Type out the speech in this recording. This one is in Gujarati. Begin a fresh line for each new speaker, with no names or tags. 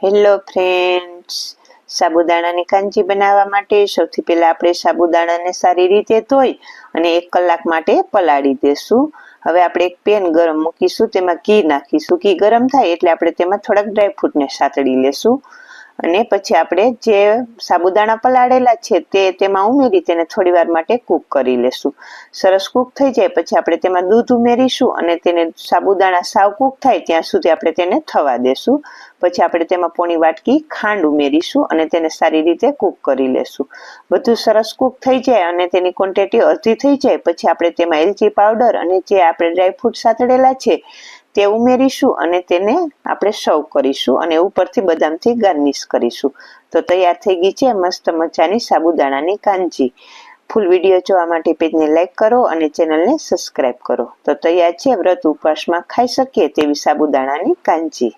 હેલો ફ્રેન્ડ્સ, સાબુદાણાની કાંજી બનાવવા માટે સૌથી પહેલાં આપણે સાબુદાણાને સારી રીતે ધોઈ અને 1 કલાક માટે પલાળી દેશું. હવે આપણે એક પેન ગરમ મૂકીશું, તેમાં ઘી નાખીશું. ઘી ગરમ થાય એટલે આપણે તેમાં થોડાક ડ્રાયફ્રૂટને સાતળી લેશું અને પછી આપણે જે સાબુદાણા પલાળેલા છે તે તેમાં ઉમેરી તેને થોડી વાર માટે કૂક કરી લેશું. સરસ કૂક થઈ જાય પછી આપણે તેમાં દૂધ ઉમેરીશું અને તેને સાબુદાણા સાવ કૂક થાય ત્યાં સુધી આપણે તેને થવા દેશું. પછી આપણે તેમાં પોણી વાટકી ખાંડ ઉમેરીશું અને તેને સારી રીતે કૂક કરી લેશું. બધું સરસ કૂક થઈ જાય અને તેની ક્વોન્ટિટી અડધી થઈ જાય પછી આપણે તેમાં એલચી પાવડર અને જે આપણે ડ્રાયફ્રૂટ સાતળેલા છે તે ઉમેરીશું અને તેને આપણે સર્વ કરીશું અને ઉપરથી બદામથી ગાર્નિશ કરીશું. તો તૈયાર થઈ ગઈ છે મસ્ત મજાની સાબુદાણાની કાંજી. ફૂલ વિડીયો જોવા માટે પેજને લાઈક કરો અને ચેનલને સબસ્ક્રાઈબ કરો. તો તૈયાર છે વ્રત ઉપવાસમાં ખાઈ શકીએ તેવી સાબુદાણાની કાંજી.